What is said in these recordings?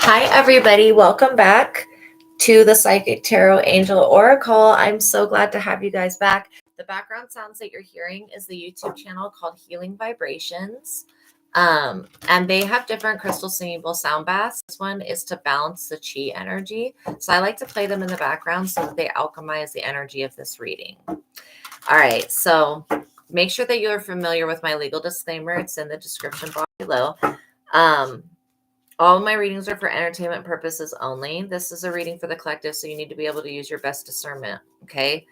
Hi, everybody. Welcome back to the Psychic Tarot Angel Oracle. I'm so glad to have you guys back. The background sounds that you're hearing is the YouTube channel called Healing Vibrations. And they have different crystal singable sound baths. This one is to balance the chi energy. So I like to play them in the background so that they alchemize the energy of this reading. All right. So make sure that you're familiar with my legal disclaimer. It's in the description box below. All of my readings are for entertainment purposes only. This is a reading for the collective, so you need to be able to use your best discernment, okay?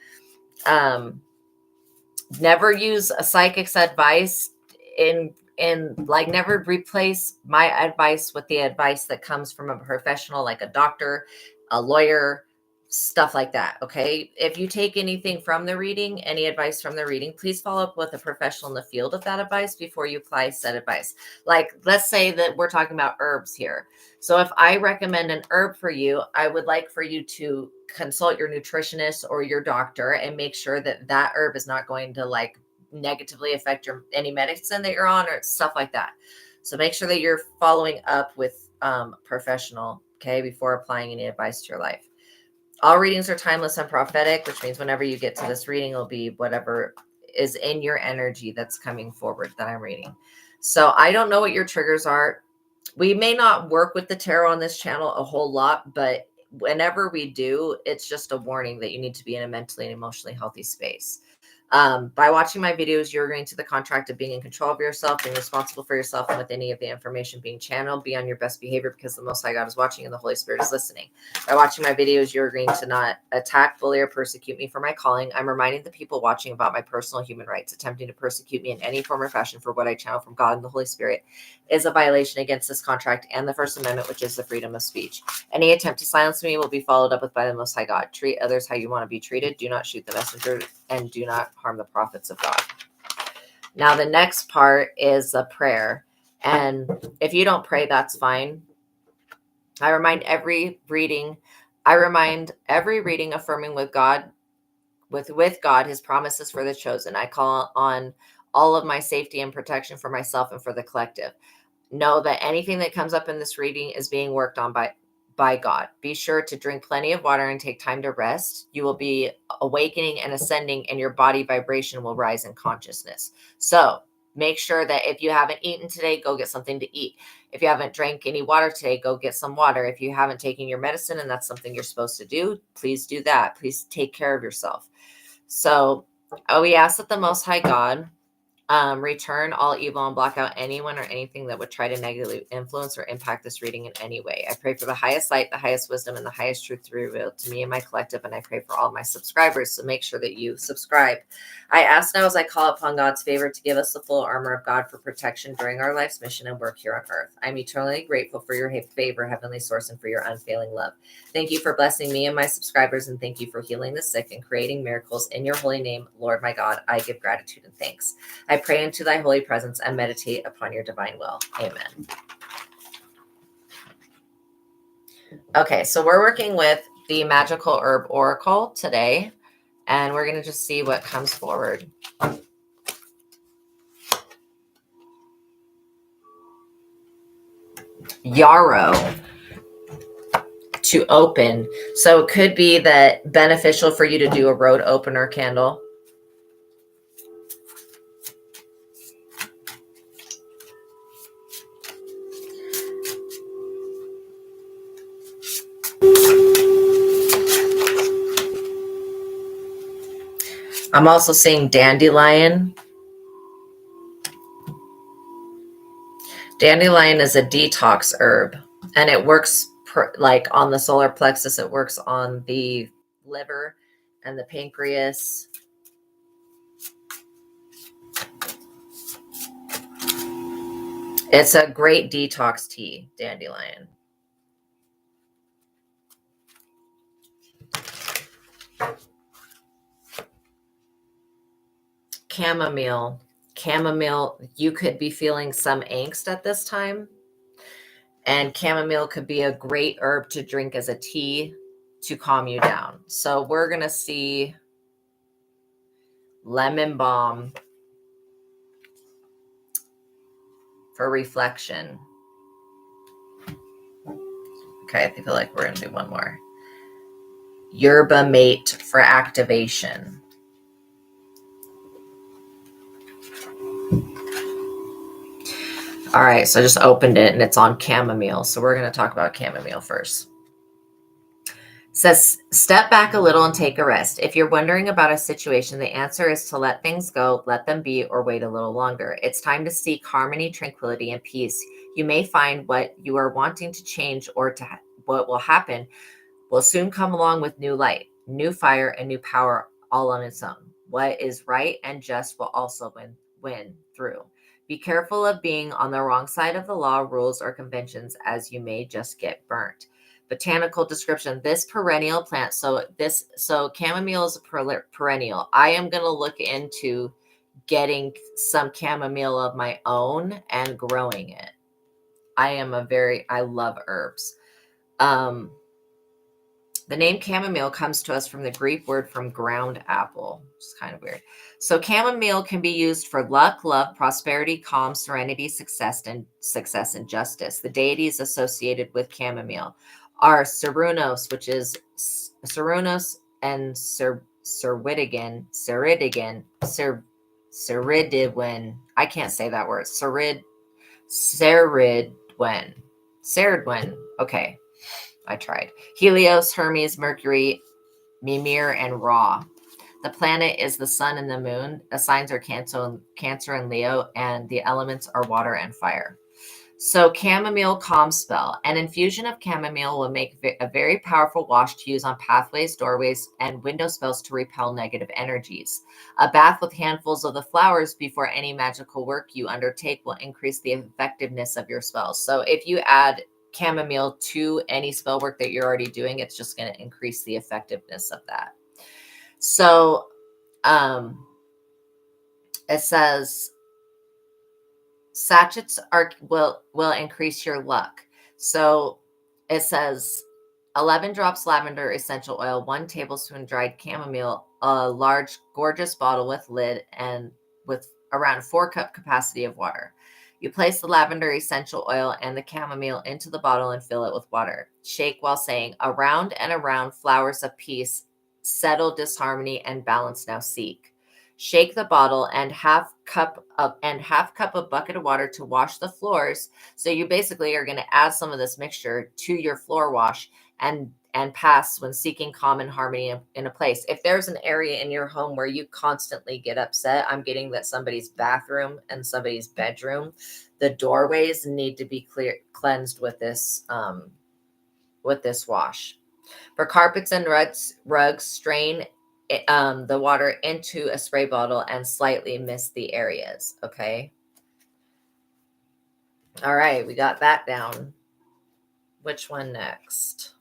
Never use a psychic's advice like never replace my advice with the advice that comes from a professional like a doctor, a lawyer, stuff like that, okay? If you take anything from the reading, any advice from the reading, please follow up with a professional in the field of that advice before you apply said advice. Like, let's say that we're talking about herbs here. So if I recommend an herb for you, I would like for you to consult your nutritionist or your doctor and make sure that that herb is not going to like negatively affect any medicine that you're on or stuff like that. So make sure that you're following up with professional, okay, before applying any advice to your life. All readings are timeless and prophetic, which means whenever you get to this reading, it'll be whatever is in your energy that's coming forward that I'm reading. So I don't know what your triggers are. We may not work with the tarot on this channel a whole lot, but whenever we do, it's just a warning that you need to be in a mentally and emotionally healthy space. By watching my videos, you're agreeing to the contract of being in control of yourself, being responsible for yourself, and with any of the information being channeled, be on your best behavior because the Most High God is watching and the Holy Spirit is listening. By watching my videos, you're agreeing to not attack, bully, or persecute me for my calling. I'm reminding the people watching about my personal human rights. Attempting to persecute me in any form or fashion for what I channel from God and the Holy Spirit is a violation against this contract and the First Amendment, which is the freedom of speech. Any attempt to silence me will be followed up with by the Most High God. Treat others how you want to be treated. Do not shoot the messenger and do not harm the prophets of God. Now, the next part is a prayer. And if you don't pray, that's fine. I remind every reading affirming with God, with God, his promises for the chosen. I call on all of my safety and protection for myself and for the collective. Know that anything that comes up in this reading is being worked on by God. Be sure to drink plenty of water and take time to rest. You will be awakening and ascending, and your body vibration will rise in consciousness. So make sure that if you haven't eaten today, go get something to eat. If you haven't drank any water today, go get some water. If you haven't taken your medicine and that's something you're supposed to do, please do that. Please take care of yourself. So we ask that the Most High God return all evil and block out anyone or anything that would try to negatively influence or impact this reading in any way. I pray for the highest light, the highest wisdom, and the highest truth to be revealed to me and my collective, and I pray for all my subscribers, so make sure that you subscribe. I ask now as I call upon God's favor to give us the full armor of God for protection during our life's mission and work here on earth. I'm eternally grateful for your favor, Heavenly Source, and for your unfailing love. Thank you for blessing me and my subscribers, and thank you for healing the sick and creating miracles in your holy name. Lord my God, I give gratitude and thanks. I pray into thy holy presence and meditate upon your divine will. Amen. Okay, so we're working with the Magical Herb Oracle today, and we're going to just see what comes forward. Yarrow. To open. So it could be that beneficial for you to do a road opener candle. I'm also seeing dandelion. Dandelion is a detox herb, and it works like on the solar plexus. It works on the liver and the pancreas. It's a great detox tea, dandelion. Chamomile. Chamomile, you could be feeling some angst at this time. And chamomile could be a great herb to drink as a tea to calm you down. So we're going to see lemon balm for reflection. Okay, I feel like we're going to do one more. Yerba mate for activation. All right, so I just opened it and it's on chamomile. So we're going to talk about chamomile first. It says, step back a little and take a rest. If you're wondering about a situation, the answer is to let things go, let them be, or wait a little longer. It's time to seek harmony, tranquility, and peace. You may find what you are wanting to change or what will happen will soon come along with new light, new fire, and new power all on its own. What is right and just will also win through. Be careful of being on the wrong side of the law, rules, or conventions, as you may just get burnt. Botanical description: this perennial plant. So chamomile is a perennial. I am going to look into getting some chamomile of my own and growing it. I love herbs. The name chamomile comes to us from the Greek word from ground apple, which is kind of weird. So chamomile can be used for luck, love, prosperity, calm, serenity, success, and justice. The deities associated with chamomile are Cernunnos, which is Cernunnos, and Cerridwen. I can't say that word. Ceridwen. Okay. I tried. Helios, Hermes, Mercury, Mimir, and Ra. The planet is the sun and the moon. The signs are Cancer and Leo, and the elements are water and fire. So chamomile calm spell. An infusion of chamomile will make a very powerful wash to use on pathways, doorways, and window spells to repel negative energies. A bath with handfuls of the flowers before any magical work you undertake will increase the effectiveness of your spells. So if you add chamomile to any spell work that you're already doing, it's just going to increase the effectiveness of that. So it says sachets will increase your luck. So it says 11 drops lavender essential oil, 1 tablespoon dried chamomile, a large gorgeous bottle with lid, and with around 4-cup capacity of water. You place the lavender essential oil and the chamomile into the bottle and fill it with water. Shake while saying, around and around, flowers of peace, settle disharmony and balance now seek. Shake the bottle and half cup a bucket of water to wash the floors. So you basically are going to add some of this mixture to your floor wash and pass when seeking calm and harmony in a place. If there's an area in your home where you constantly get upset, I'm getting that somebody's bathroom and somebody's bedroom, the doorways need to be cleansed with this wash. For carpets and rugs, strain the water into a spray bottle and slightly mist the areas. Okay. All right, we got that down. Which one next?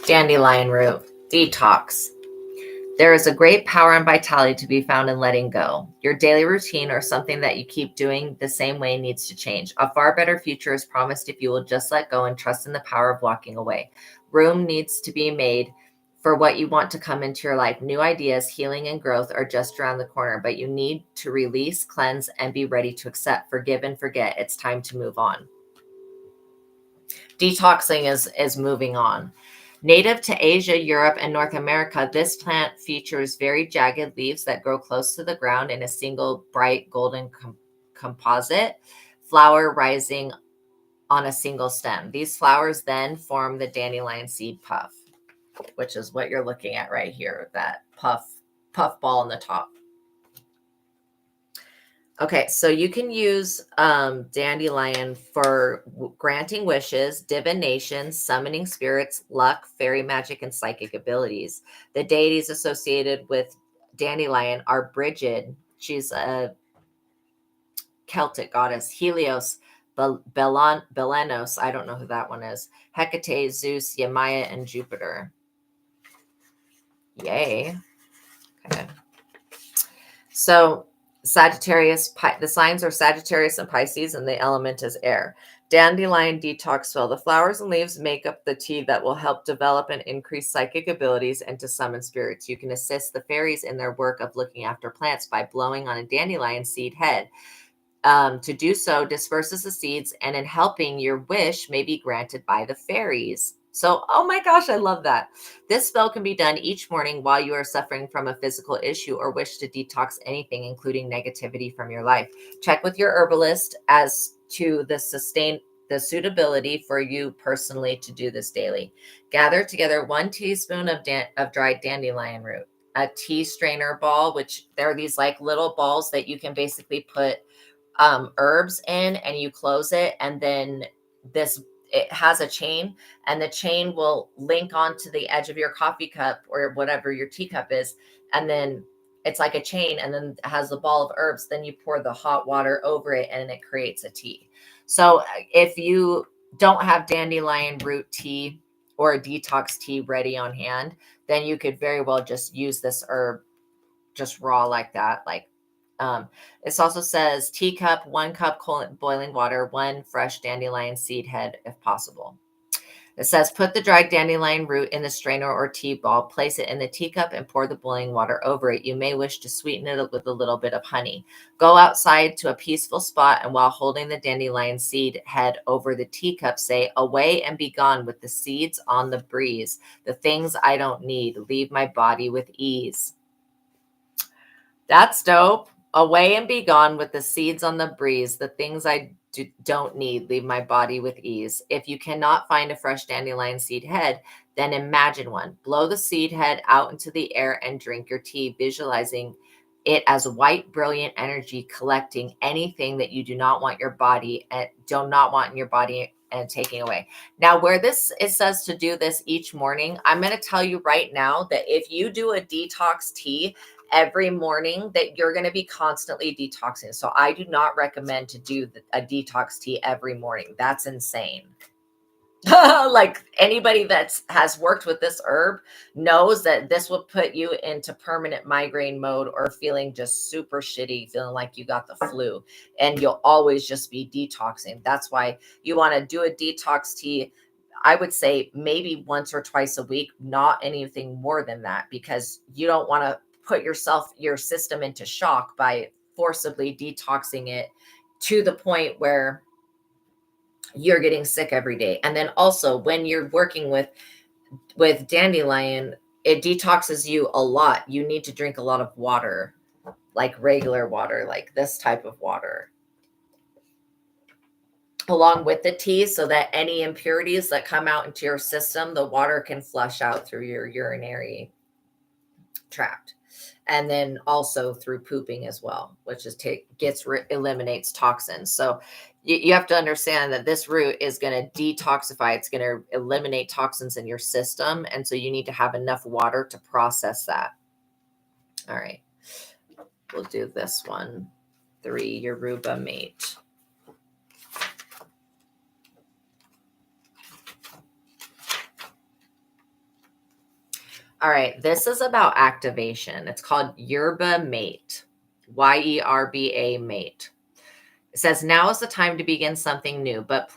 Dandelion root. Detox. There is a great power and vitality to be found in letting go. Your daily routine or something that you keep doing the same way needs to change. A far better future is promised if you will just let go and trust in the power of walking away. Room needs to be made for what you want to come into your life. New ideas, healing, and growth are just around the corner, but you need to release, cleanse, and be ready to accept, forgive, and forget. It's time to move on. Detoxing is moving on. Native to Asia, Europe, and North America, this plant features very jagged leaves that grow close to the ground in a single bright golden composite flower rising on a single stem. These flowers then form the dandelion seed puff, which is what you're looking at right here, that puff ball on the top. Okay, so you can use dandelion for granting wishes, divination, summoning spirits, luck, fairy magic, and psychic abilities. The deities associated with dandelion are Brigid. She's a Celtic goddess. Helios, Belenos. I don't know who that one is. Hecate, Zeus, Yemaya, and Jupiter. Yay. Okay. So Sagittarius, the signs are Sagittarius and Pisces, and the element is air. Dandelion detox oil. The flowers and leaves make up the tea that will help develop and increase psychic abilities and to summon spirits. You can assist the fairies in their work of looking after plants by blowing on a dandelion seed head. To do so disperses the seeds, and in helping, your wish may be granted by the fairies. So, oh my gosh, I love that. This spell can be done each morning while you are suffering from a physical issue or wish to detox anything, including negativity from your life. Check with your herbalist as to the suitability for you personally to do this daily. Gather together 1 teaspoon of dried dandelion root, a tea strainer ball, which there are these like little balls that you can basically put herbs in, and you close it, and then this it has a chain, and the chain will link onto the edge of your coffee cup or whatever your teacup is, and then it's like a chain, and then it has a ball of herbs. Then you pour the hot water over it and it creates a tea. So if you don't have dandelion root tea or a detox tea ready on hand, then you could very well just use this herb just raw like that. Like this also says teacup, 1 cup boiling water, 1 fresh dandelion seed head if possible. It says put the dried dandelion root in the strainer or tea ball, place it in the teacup, and pour the boiling water over it. You may wish to sweeten it with a little bit of honey. Go outside to a peaceful spot, and while holding the dandelion seed head over the teacup, say, away and be gone with the seeds on the breeze. The things I don't need, leave my body with ease. That's dope. Away and be gone with the seeds on the breeze. The things I don't need, leave my body with ease. If you cannot find a fresh dandelion seed head, then imagine one. Blow the seed head out into the air and drink your tea, visualizing it as white, brilliant energy collecting anything that you do not want your body and do not want in your body and taking away. Now, where this it says to do this each morning, I'm going to tell you right now that if you do a detox tea every morning, that you're going to be constantly detoxing. So I do not recommend to do a detox tea every morning. That's insane. Like anybody that has worked with this herb knows that this will put you into permanent migraine mode or feeling just super shitty, feeling like you got the flu, and you'll always just be detoxing. That's why you want to do a detox tea. I would say maybe once or twice a week, not anything more than that, because you don't want to put your system into shock by forcibly detoxing it to the point where you're getting sick every day. And then also when you're working with dandelion, it detoxes you a lot. You need to drink a lot of water, like regular water, like this type of water, along with the tea, so that any impurities that come out into your system, the water can flush out through your urinary tract, and then also through pooping as well, which is eliminates toxins. So you have to understand that this root is going to detoxify. It's going to eliminate toxins in your system, and so you need to have enough water to process that. All right, we'll do this one. 3, Yoruba mate. All right, this is about activation. It's called Yerba Mate, Yerba Mate. It says, now is the time to begin something new, but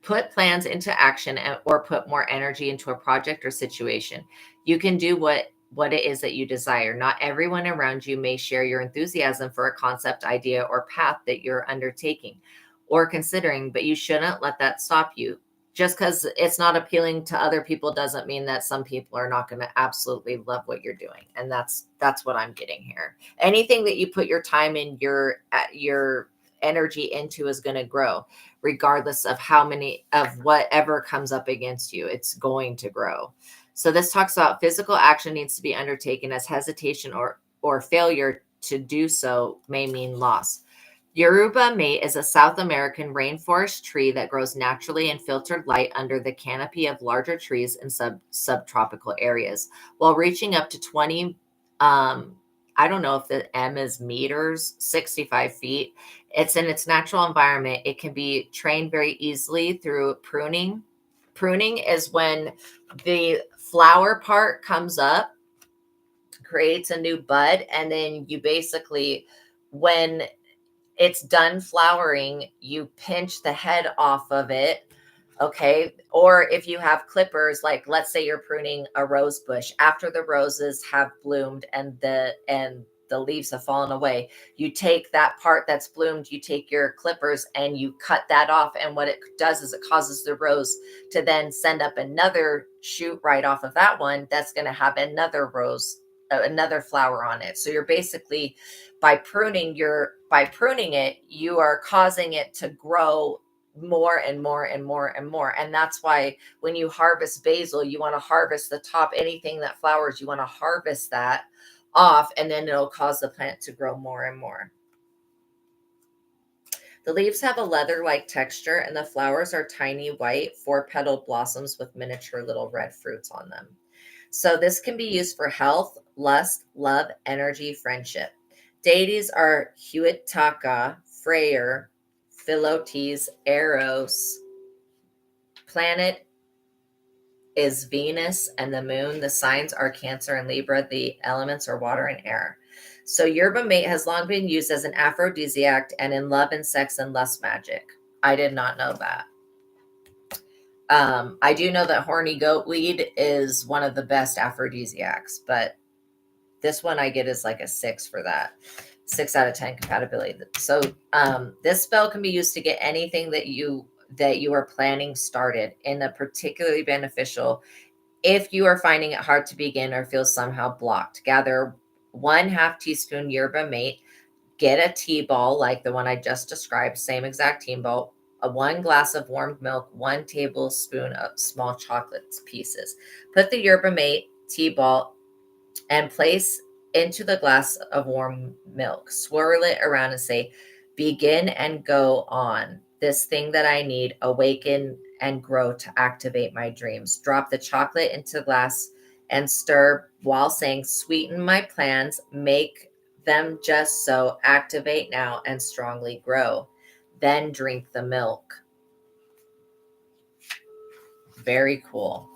put plans into action or put more energy into a project or situation. You can do what it is that you desire. Not everyone around you may share your enthusiasm for a concept, idea, or path that you're undertaking or considering, but you shouldn't let that stop you. Just because it's not appealing to other people doesn't mean that some people are not going to absolutely love what you're doing. And that's what I'm getting here. Anything that you put your time in, your energy into is going to grow, regardless of whatever comes up against you. It's going to grow. So this talks about physical action needs to be undertaken, as hesitation or failure to do so may mean loss. Yoruba mate is a South American rainforest tree that grows naturally in filtered light under the canopy of larger trees in subtropical areas. While reaching up to 20, I don't know if the M is meters, 65 feet. It's in its natural environment. It can be trained very easily through pruning. Pruning is when the flower part comes up, creates a new bud, and then you basically, when it's done flowering, you pinch the head off of it. Okay. Or if you have clippers, like let's say you're pruning a rose bush after the roses have bloomed and the leaves have fallen away, you take that part that's bloomed, you take your clippers and you cut that off. And what it does is it causes the rose to then send up another shoot right off of that one that's going to have another rose, another flower on it. So you're basically by pruning it, you are causing it to grow more and more and more and more. And that's why when you harvest basil, you want to harvest the top. Anything that flowers, you want to harvest that off, and then it'll cause the plant to grow more and more. The leaves have a leather-like texture, and the flowers are tiny white, four-petaled blossoms with miniature little red fruits on them. So this can be used for health, lust, love, energy, friendship. Deities are Huitaka, Freyr, Philotes, Eros. Planet is Venus and the moon. The signs are Cancer and Libra. The elements are water and air. So yerba mate has long been used as an aphrodisiac and in love and sex and lust magic. I did not know that. I do know that horny goat weed is one of the best aphrodisiacs, but this one I get is like a 6 for that. 6 out of 10 compatibility. So this spell can be used to get anything that you are planning started in a particularly beneficial. If you are finding it hard to begin or feel somehow blocked, gather 1/2 teaspoon yerba mate, get a tea ball like the one I just described, same exact tea ball, 1 glass of warmed milk, 1 tablespoon of small chocolate pieces. Put the yerba mate tea ball and place into the glass of warm milk. Swirl it around and say, begin and go on. This thing that I need, awaken and grow to activate my dreams. Drop the chocolate into the glass and stir while saying, sweeten my plans, make them just so, activate now and strongly grow. Then drink the milk. Very cool.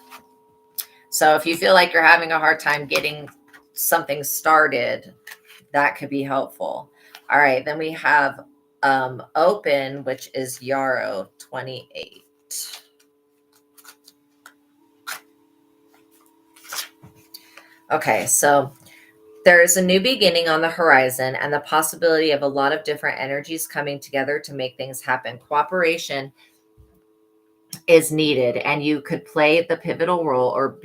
So if you feel like you're having a hard time getting something started, that could be helpful. All right, then we have open, which is yarrow 28. Okay, so there's a new beginning on the horizon and the possibility of a lot of different energies coming together to make things happen. Cooperation is needed, and you could play the pivotal role or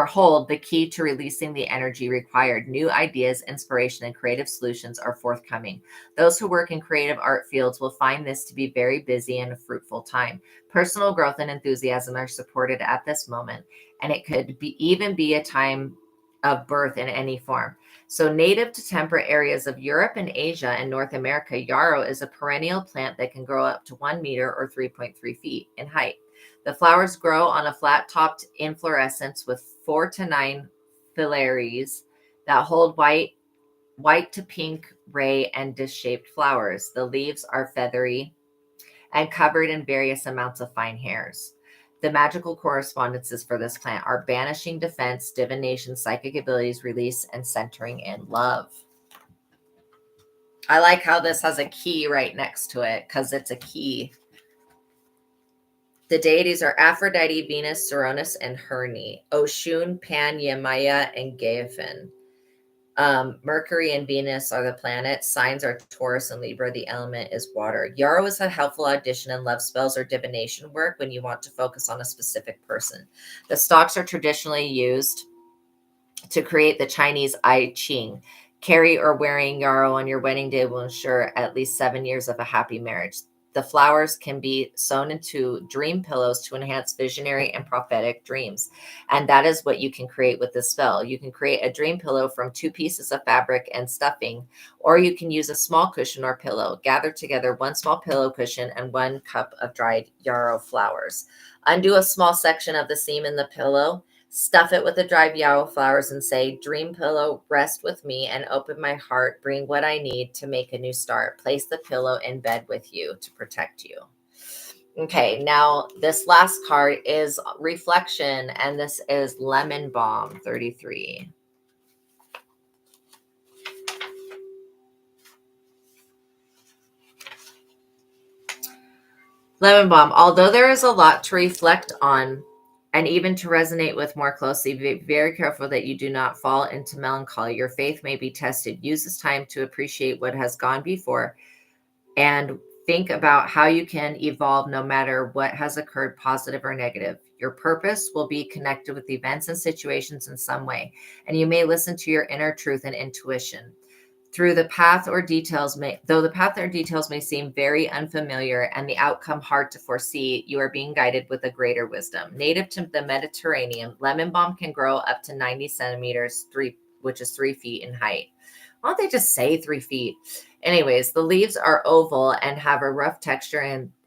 hold the key to releasing the energy required. New ideas, inspiration, and creative solutions are forthcoming. Those who work in creative art fields will find this to be very busy and a fruitful time. Personal growth and enthusiasm are supported at this moment, and it could even be a time of birth in any form. So native to temperate areas of Europe and Asia and North America, yarrow is a perennial plant that can grow up to 1 meter or 3.3 feet in height. The flowers grow on a flat-topped inflorescence with 4 to 9 filaries that hold white to pink, ray, and disc-shaped flowers. The leaves are feathery and covered in various amounts of fine hairs. The magical correspondences for this plant are banishing defense, divination, psychic abilities, release, and centering in love. I like how this has a key right next to it because it's a key. The deities are Aphrodite, Venus, Coronis, and Hermes. Oshun, Pan, Yemaya, and Geofen. Mercury and Venus are the planets. Signs are Taurus and Libra. The element is water. Yarrow is a helpful addition in love spells or divination work when you want to focus on a specific person. The stalks are traditionally used to create the Chinese I Ching. Carry or wearing yarrow on your wedding day will ensure at least 7 years of a happy marriage. The flowers can be sewn into dream pillows to enhance visionary and prophetic dreams. And that is what you can create with this spell. You can create a dream pillow from 2 pieces of fabric and stuffing, or you can use a small cushion or pillow. Gather together 1 small pillow cushion and 1 cup of dried yarrow flowers. Undo a small section of the seam in the pillow. Stuff it with the dried yarrow flowers and say, dream pillow, rest with me and open my heart. Bring what I need to make a new start. Place the pillow in bed with you to protect you. Okay, now this last card is reflection, and this is Lemon Balm 33. Lemon balm. Although there is a lot to reflect on and even to resonate with more closely, be very careful that you do not fall into melancholy. Your faith may be tested. Use this time to appreciate what has gone before and think about how you can evolve no matter what has occurred, positive or negative. Your purpose will be connected with events and situations in some way, and you may listen to your inner truth and intuition. Through the path or details may though the path or details may seem very unfamiliar and the outcome hard to foresee, you are being guided with a greater wisdom. Native to the Mediterranean, lemon balm can grow up to 90 centimeters, which is 3 feet in height. Why don't they just say 3 feet? Anyways, the leaves are oval and have a rough texture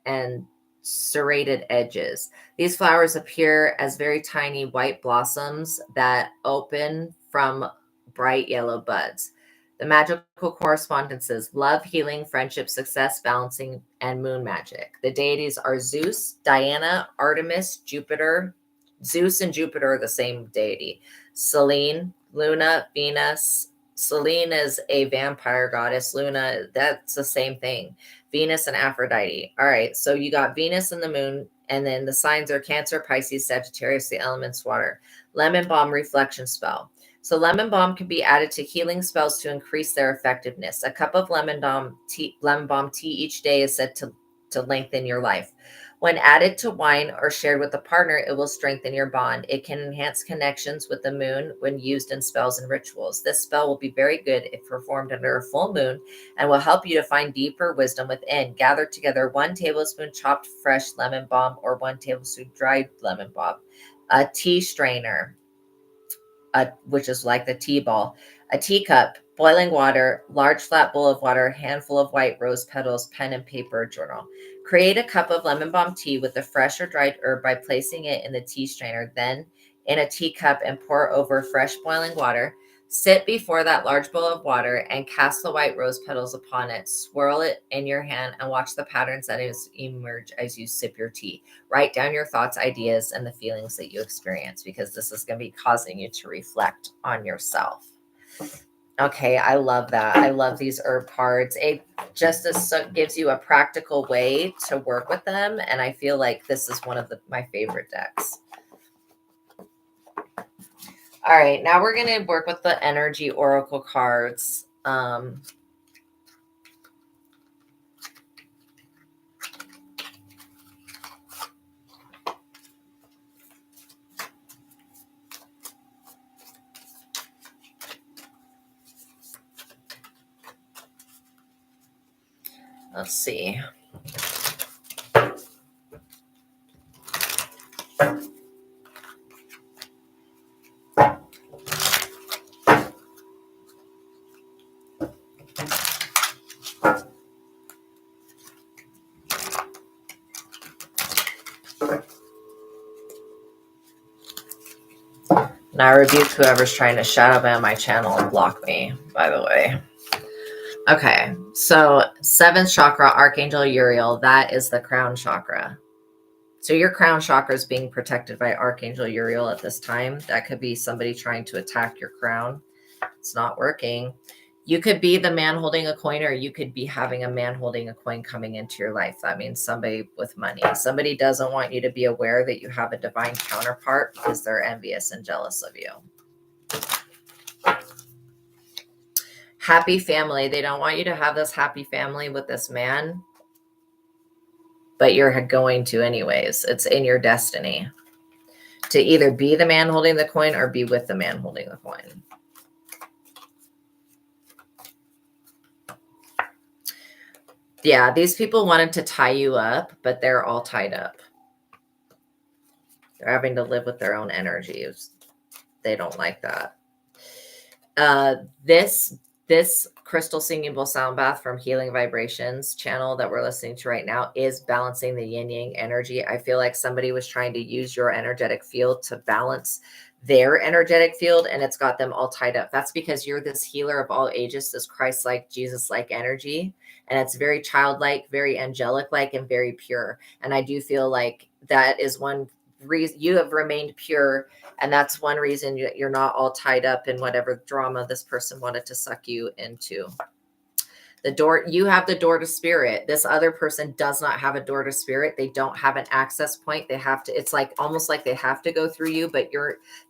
and serrated edges. These flowers appear as very tiny white blossoms that open from bright yellow buds. The magical correspondences: love, healing, friendship, success, balancing, and moon magic. The deities are Zeus, Diana, Artemis, Jupiter. Zeus and Jupiter are the same deity. Selene, Luna, Venus. Selene is a vampire goddess. Luna, that's the same thing. Venus and Aphrodite. All right, so you got Venus and the moon, and then the signs are Cancer, Pisces, Sagittarius, the elements water. Lemon balm reflection spell. So lemon balm can be added to healing spells to increase their effectiveness. A cup of lemon balm tea each day is said to lengthen your life. When added to wine or shared with a partner, it will strengthen your bond. It can enhance connections with the moon when used in spells and rituals. This spell will be very good if performed under a full moon and will help you to find deeper wisdom within. Gather together 1 tablespoon chopped fresh lemon balm or 1 tablespoon dried lemon balm, a tea strainer, which is like the tea ball, a teacup, boiling water, large flat bowl of water, handful of white rose petals, pen and paper, journal. Create a cup of lemon balm tea with the fresh or dried herb by placing it in the tea strainer, then in a teacup, and pour over fresh boiling water. Sit before that large bowl of water and cast the white rose petals upon it. Swirl it in your hand and watch the patterns that emerge as you sip your tea. Write down your thoughts, ideas, and the feelings that you experience, because this is going to be causing you to reflect on yourself. Okay, I love that. I love these herb cards. It just gives you a practical way to work with them, and I feel like this is one of my favorite decks. All right, now we're going to work with the energy oracle cards. Let's see. And I rebuke whoever's trying to shadow ban my channel and block me, by the way. Okay, so 7th chakra, Archangel Uriel, that is the crown chakra. So your crown chakra is being protected by Archangel Uriel at this time. That could be somebody trying to attack your crown. It's not working. You could be the man holding a coin, or you could be having a man holding a coin coming into your life. That means somebody with money. Somebody doesn't want you to be aware that you have a divine counterpart because they're envious and jealous of you. Happy family. They don't want you to have this happy family with this man, but you're going to anyways. It's in your destiny to either be the man holding the coin or be with the man holding the coin. Yeah, these people wanted to tie you up, but they're all tied up. They're having to live with their own energies. They don't like that. This crystal singing bowl sound bath from Healing Vibrations channel that we're listening to right now is balancing the yin yang energy. I feel like somebody was trying to use your energetic field to balance their energetic field, and it's got them all tied up. That's because you're this healer of all ages, this Christ-like, Jesus-like energy, and it's very childlike, very angelic-like, and very pure. And I do feel like that is one reason you have remained pure, and that's one reason you're not all tied up in whatever drama this person wanted to suck you into. The door, you have the door to spirit. This other person does not have a door to spirit. They don't have an access point. They have to, it's like almost like they have to go through you, but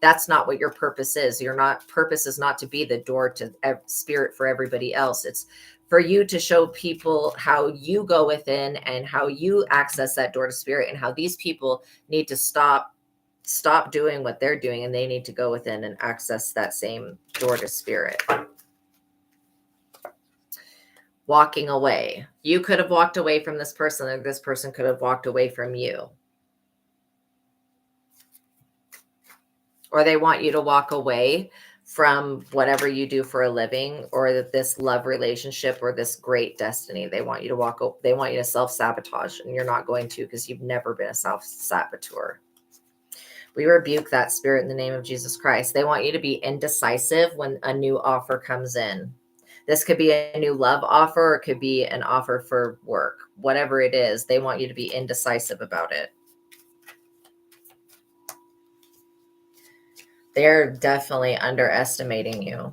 that's not what your purpose is. Purpose is not to be the door to spirit for everybody else. It's for you to show people how you go within and how you access that door to spirit, and how these people need to stop doing what they're doing, and they need to go within and access that same door to spirit. Walking away. You could have walked away from this person, or this person could have walked away from you. Or they want you to walk away from whatever you do for a living, or this love relationship, or this great destiny. They want you to self-sabotage, and you're not going to, because you've never been a self-saboteur. We rebuke that spirit in the name of Jesus Christ. They want you to be indecisive when a new offer comes in. This could be a new love offer, or it could be an offer for work. Whatever it is, they want you to be indecisive about it. They're definitely underestimating you.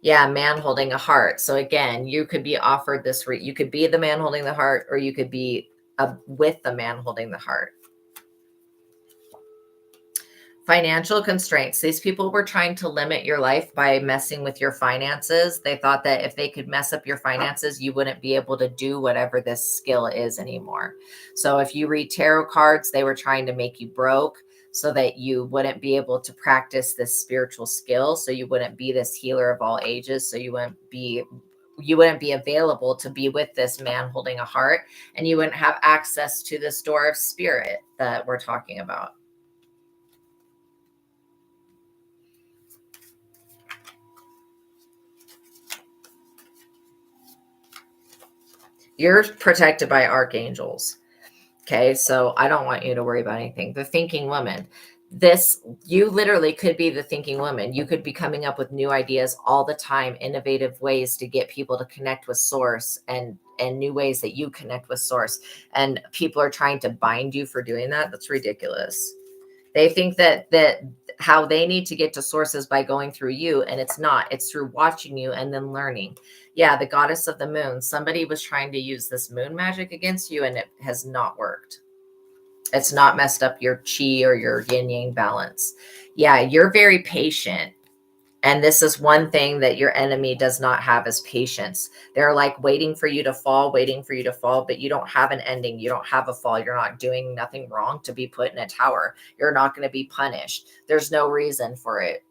Yeah, man holding a heart. So again, you could be offered this. You could be the man holding the heart, or you could be with the man holding the heart. Financial constraints. These people were trying to limit your life by messing with your finances. They thought that if they could mess up your finances, you wouldn't be able to do whatever this skill is anymore. So if you read tarot cards, they were trying to make you broke so that you wouldn't be able to practice this spiritual skill. So you wouldn't be this healer of all ages. So you wouldn't be available to be with this man holding a heart, and you wouldn't have access to this door of spirit that we're talking about. You're protected by archangels. Okay, so I don't want you to worry about anything. The thinking woman. You literally could be the thinking woman. You could be coming up with new ideas all the time, innovative ways to get people to connect with source, and new ways that you connect with source. And people are trying to bind you for doing that. That's ridiculous. They think that how they need to get to sources by going through you, and it's not. It's through watching you and then learning. Yeah, the goddess of the moon. Somebody was trying to use this moon magic against you, and it has not worked. It's not messed up your chi or your yin yang balance. Yeah, you're very patient. And this is one thing that your enemy does not have, is patience. They're like waiting for you to fall, but you don't have an ending. You don't have a fall. You're not doing nothing wrong to be put in a tower. You're not going to be punished. There's no reason for it.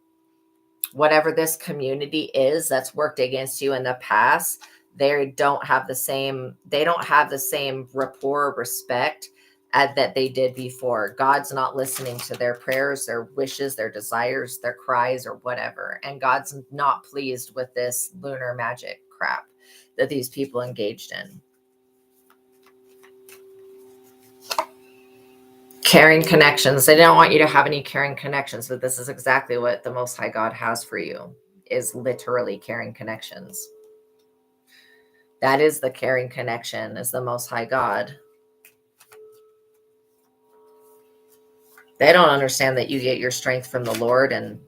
Whatever this community is that's worked against you in the past, they don't have the same rapport, respect that they did before. God's not listening to their prayers, their wishes, their desires, their cries, or whatever. And God's not pleased with this lunar magic crap that these people engaged in. Caring connections. They don't want you to have any caring connections, but this is exactly what the Most High God has for you, is literally caring connections. That is the caring connection, is the Most High God. They don't understand that you get your strength from the Lord and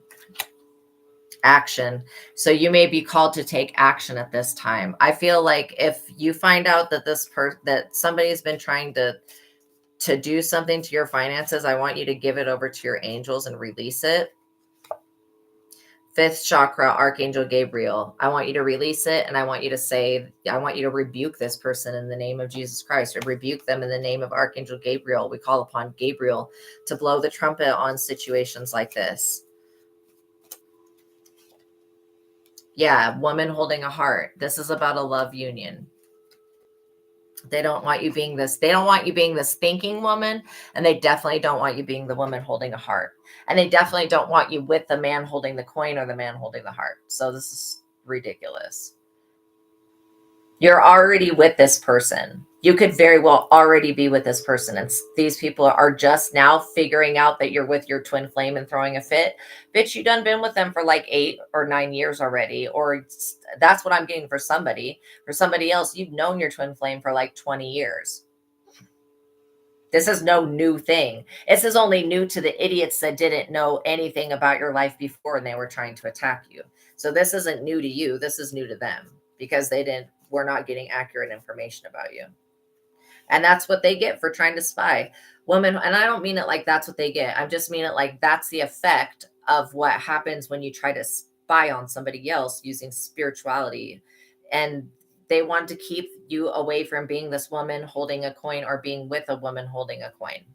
action. So you may be called to take action at this time. I feel like if you find out that that somebody's been trying to do something to your finances, I want you to give it over to your angels and release it. 5th chakra, Archangel Gabriel. I want you to release it, and I want you to rebuke this person in the name of Jesus Christ, or rebuke them in the name of Archangel Gabriel. We call upon Gabriel to blow the trumpet on situations like this. Yeah, woman holding a heart. This is about a love union. They don't want you being this. They don't want you being this thinking woman, and they definitely don't want you being the woman holding a heart. And they definitely don't want you with the man holding the coin or the man holding the heart. So this is ridiculous. You're already with this person. You could very well already be with this person. And these people are just now figuring out that you're with your twin flame and throwing a fit. Bitch, you done been with them for like 8 or 9 years already. Or that's what I'm getting for somebody. For somebody else, you've known your twin flame for like 20 years. This is no new thing. This is only new to the idiots that didn't know anything about your life before and they were trying to attack you. So this isn't new to you. This is new to them, because they we're not getting accurate information about you. And that's what they get for trying to spy. Women, and I don't mean it like that's what they get. I just mean it like that's the effect of what happens when you try to spy on somebody else using spirituality. And they want to keep you away from being this woman holding a coin or being with a woman holding a coin.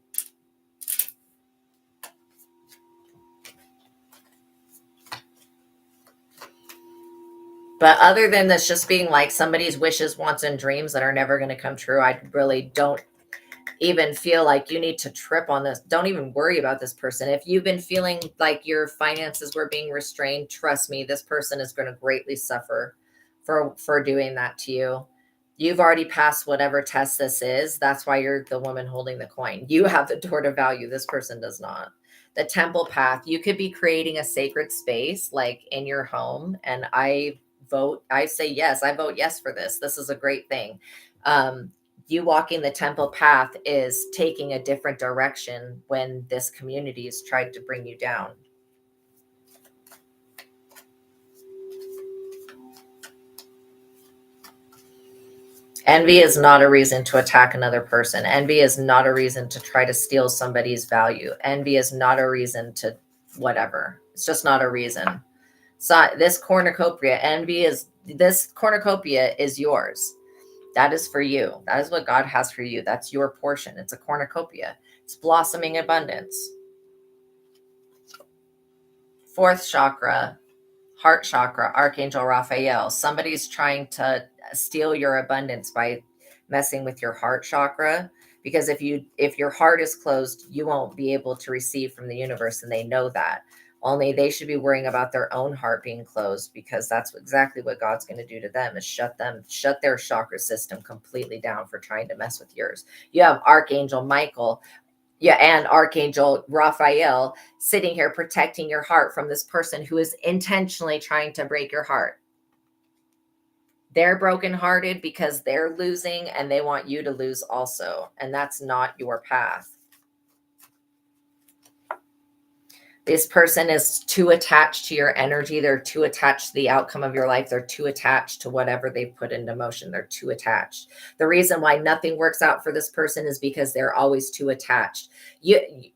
But other than this just being like somebody's wishes, wants, and dreams that are never going to come true, I really don't even feel like you need to trip on this. Don't even worry about this person. If you've been feeling like your finances were being restrained, trust me, this person is going to greatly suffer for doing that to you. You've already passed whatever test this is. That's why you're the woman holding the coin. You have the door to value. This person does not. The temple path, you could be creating a sacred space like in your home. And I say yes. I vote yes for this. This is a great thing. You walking the temple path is taking a different direction when this community has tried to bring you down. Envy is not a reason to attack another person. Envy is not a reason to try to steal somebody's value. Envy is not a reason to whatever. It's just not a reason. So this cornucopia, this cornucopia is yours. That is for you. That is what God has for you. That's your portion. It's a cornucopia. It's blossoming abundance. Fourth chakra, heart chakra, Archangel Raphael. Somebody's trying to steal your abundance by messing with your heart chakra. Because if your heart is closed, you won't be able to receive from the universe, and they know that. Only they should be worrying about their own heart being closed, because that's exactly what God's going to do to them, is shut their chakra system completely down for trying to mess with yours. You have Archangel Michael, and Archangel Raphael sitting here protecting your heart from this person who is intentionally trying to break your heart. They're brokenhearted because they're losing, and they want you to lose also. And that's not your path. This person is too attached to your energy. They're too attached to the outcome of your life. They're too attached to whatever they've put into motion. They're too attached. The reason why nothing works out for this person is because they're always too attached.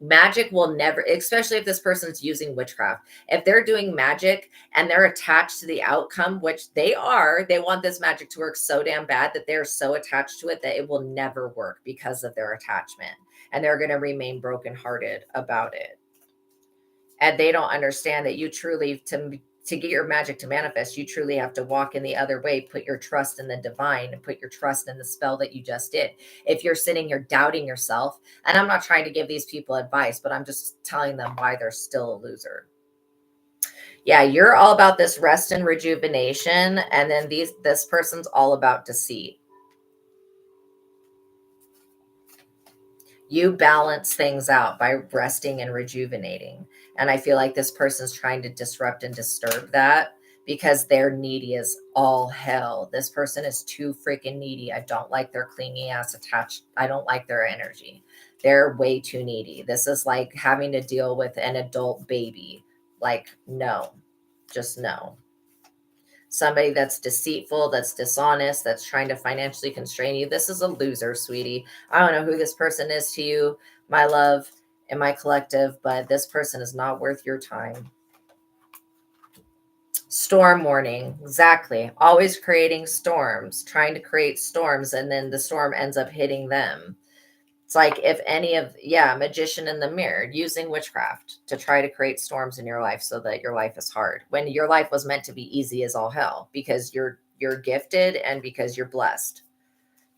Magic will never, especially if this person's using witchcraft. If they're doing magic and they're attached to the outcome, which they want this magic to work so damn bad that they're so attached to it that it will never work because of their attachment. And they're going to remain brokenhearted about it. And they don't understand that you truly, to get your magic to manifest, you truly have to walk in the other way, put your trust in the divine, and put your trust in the spell that you just did. If you're sitting here doubting yourself, and I'm not trying to give these people advice, but I'm just telling them why they're still a loser. Yeah, you're all about this rest and rejuvenation, and then this person's all about deceit. You balance things out by resting and rejuvenating. And I feel like this person's trying to disrupt and disturb that because they're needy as all hell. This person is too freaking needy. I don't like their clingy ass attached. I don't like their energy. They're way too needy. This is like having to deal with an adult baby. Like, no, just no. Somebody that's deceitful, that's dishonest, that's trying to financially constrain you. This is a loser, sweetie. I don't know who this person is to you, my love, and my collective, but this person is not worth your time. Storm warning. Exactly. Always creating storms, trying to create storms, and then the storm ends up hitting them. It's like if magician in the mirror, using witchcraft to try to create storms in your life so that your life is hard when your life was meant to be easy as all hell, because you're gifted and because you're blessed.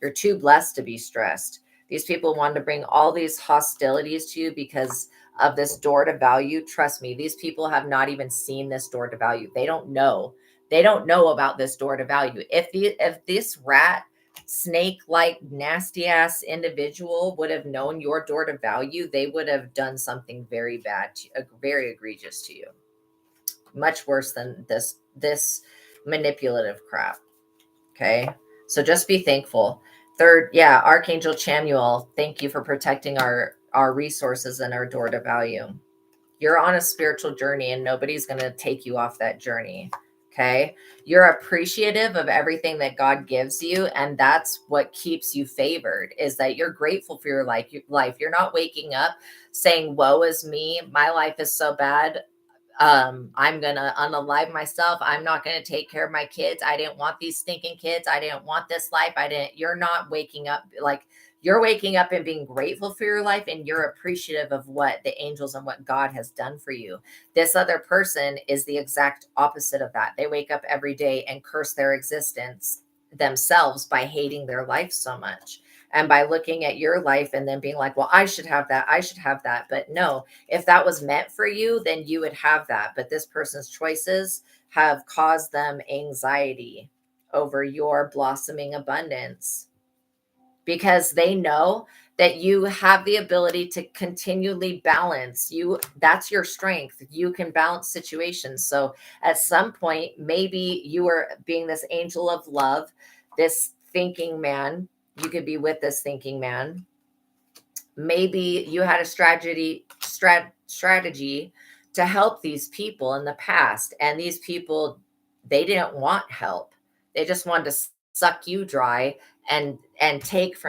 You're too blessed to be stressed. These people want to bring all these hostilities to you because of this door to value. Trust me, these people have not even seen this door to value. They don't know. They don't know about this door to value. If this rat snake like nasty ass individual would have known your door to value, they would have done something very bad very egregious to you, much worse than this manipulative crap. Okay, so just be thankful. Third, Archangel Chamuel, thank you for protecting our resources and our door to value. You're on a spiritual journey and nobody's going to take you off that journey. Okay. You're appreciative of everything that God gives you. And that's what keeps you favored, is that you're grateful for your life. You're not waking up saying, woe is me. My life is so bad. I'm gonna unalive myself. I'm not gonna take care of my kids. I didn't want these stinking kids. I didn't want this life. You're not waking up like, you're waking up and being grateful for your life, and you're appreciative of what the angels and what God has done for you. This other person is the exact opposite of that. They wake up every day and curse their existence themselves by hating their life so much. And by looking at your life and then being like, well, I should have that. I should have that. But no, if that was meant for you, then you would have that. But this person's choices have caused them anxiety over your blossoming abundance, because they know that you have the ability to continually balance. That's your strength. You can balance situations. So at some point, maybe you are being this angel of love, this thinking man. You could be with this thinking man. Maybe you had a strategy to help these people in the past, and these people, they didn't want help. They just wanted to suck you dry and take from